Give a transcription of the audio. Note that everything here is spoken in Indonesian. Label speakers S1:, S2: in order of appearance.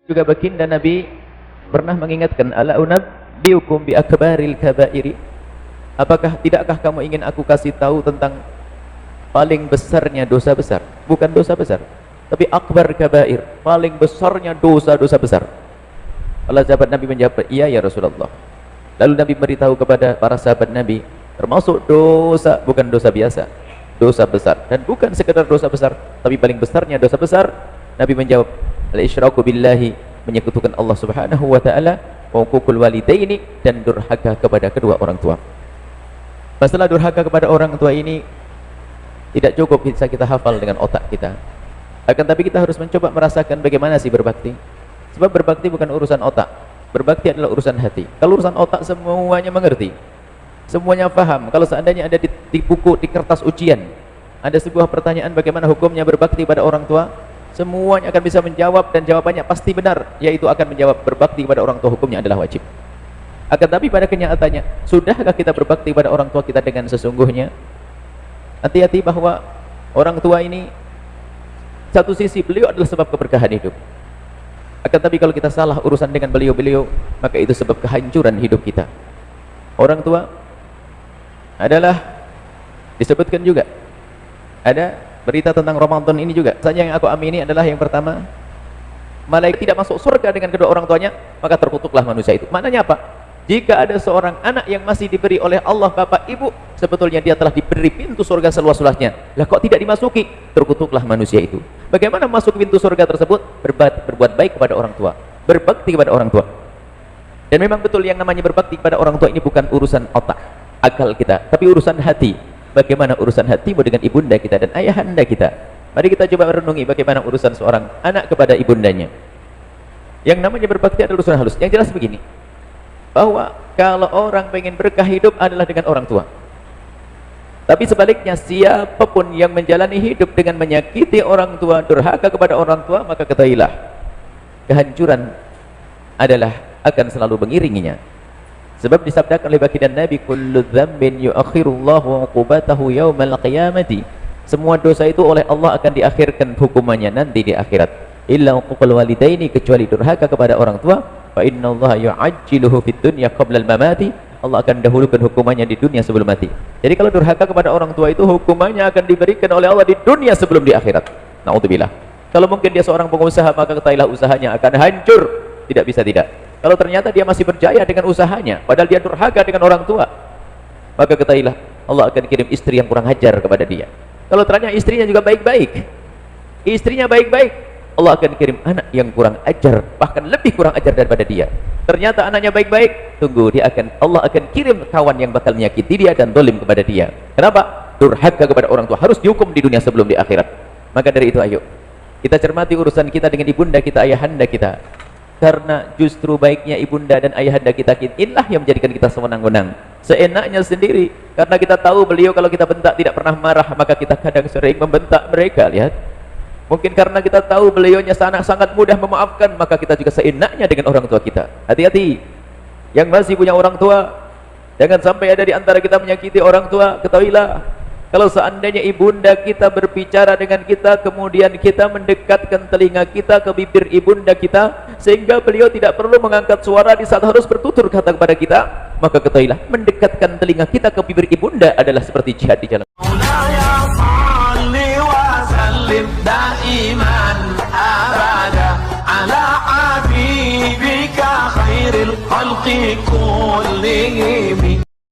S1: Juga baginda Nabi pernah mengingatkan, ala unabbiukum bi akbaril kabairi. Tidakkah kamu ingin aku kasih tahu tentang paling besarnya dosa besar? Bukan dosa besar, tapi akbar kabair, paling besarnya dosa-dosa besar. Allah sahabat Nabi menjawab, iya ya Rasulullah. Lalu Nabi beritahu kepada para sahabat Nabi, termasuk dosa, bukan dosa biasa, dosa besar, dan bukan sekedar dosa besar, tapi paling besarnya dosa besar. Nabi menjawab, al-isyraku billahi, menyekutukan Allah Subhanahu wa taala, wa uququl walidaini, dan durhaka kepada kedua orang tua. Masalah durhaka kepada orang tua ini tidak cukup bisa kita hafal dengan otak kita. Akan tapi kita harus mencoba merasakan bagaimana sih berbakti. Sebab berbakti bukan urusan otak. Berbakti adalah urusan hati. Kalau urusan otak semuanya mengerti, semuanya paham. Kalau seandainya ada di buku, di kertas ujian, ada sebuah pertanyaan bagaimana hukumnya berbakti pada orang tua, semuanya akan bisa menjawab, dan jawabannya pasti benar, yaitu akan menjawab berbakti pada orang tua hukumnya adalah wajib. Akan tapi pada kenyataannya, sudahkah kita berbakti pada orang tua kita dengan sesungguhnya? Hati-hati bahwa orang tua ini, satu sisi beliau adalah sebab keberkahan hidup. Akan tapi kalau kita salah urusan dengan beliau-beliau, maka itu sebab kehancuran hidup kita. Orang tua adalah, disebutkan juga, ada berita tentang Ramadan ini juga. Saja yang aku amini adalah yang pertama, malaikat tidak masuk surga dengan kedua orang tuanya, maka terkutuklah manusia itu. Maknanya apa? Jika ada seorang anak yang masih diberi oleh Allah bapak ibu, sebetulnya dia telah diberi pintu surga seluas-luasnya. Lah kok tidak dimasuki? Terkutuklah manusia itu. Bagaimana masuk pintu surga tersebut? Berbuat baik kepada orang tua, berbakti kepada orang tua. Dan memang betul yang namanya berbakti kepada orang tua ini bukan urusan otak, akal kita, tapi urusan hati. Bagaimana urusan hatimu dengan ibunda kita dan ayahanda kita? Mari kita coba renungi bagaimana urusan seorang anak kepada ibundanya. Yang namanya berbakti adalah urusan halus. Yang jelas begini, bahwa kalau orang pengen berkah hidup adalah dengan orang tua. Tapi sebaliknya, siapapun yang menjalani hidup dengan menyakiti orang tua, durhaka kepada orang tua, maka ketahuilah kehancuran adalah akan selalu mengiringinya. Sebab disabdakan oleh baginda Nabi, kullu dzambin yuakhirullahu 'uqubatahu yaumal qiyamati. Semua dosa itu oleh Allah akan diakhirkan hukumannya nanti di akhirat. Illa uququl walidaini, kecuali durhaka kepada orang tua, fa innallaha yu'ajjiluhu fid dunya qabla al-mamati. Allah akan dahulukan hukumannya di dunia sebelum mati. Jadi kalau durhaka kepada orang tua itu hukumannya akan diberikan oleh Allah di dunia sebelum di akhirat. Na'udzubillah. Kalau mungkin dia seorang pengusaha, maka ketahuilah usahanya akan hancur. Tidak bisa tidak. Kalau ternyata dia masih berjaya dengan usahanya, padahal dia durhaka dengan orang tua, maka ketahuilah Allah akan kirim istri yang kurang ajar kepada dia. Kalau ternyata istrinya juga baik-baik, istrinya baik-baik, Allah akan kirim anak yang kurang ajar, bahkan lebih kurang ajar daripada dia. Ternyata anaknya baik-baik, tunggu, Allah akan kirim kawan yang bakal menyakiti dia dan dolim kepada dia. Kenapa? Durhaka kepada orang tua harus dihukum di dunia sebelum di akhirat. Maka dari itu ayo kita cermati urusan kita dengan ibunda kita, ayahanda kita. Karena justru baiknya ibunda dan ayahanda kita, inilah yang menjadikan kita sewenang-wenang, seenaknya sendiri. Karena kita tahu beliau kalau kita bentak tidak pernah marah, maka kita kadang sering membentak mereka. Lihat, mungkin karena kita tahu beliaunya sangat mudah memaafkan, maka kita juga seenaknya dengan orang tua kita. Hati-hati yang masih punya orang tua, jangan sampai ada di antara kita menyakiti orang tua. Ketahuilah, kalau seandainya ibunda kita berbicara dengan kita, kemudian kita mendekatkan telinga kita ke bibir ibunda kita, sehingga beliau tidak perlu mengangkat suara di saat harus bertutur kata kepada kita, maka ketahuilah, mendekatkan telinga kita ke bibir ibunda adalah seperti jihad di jalan.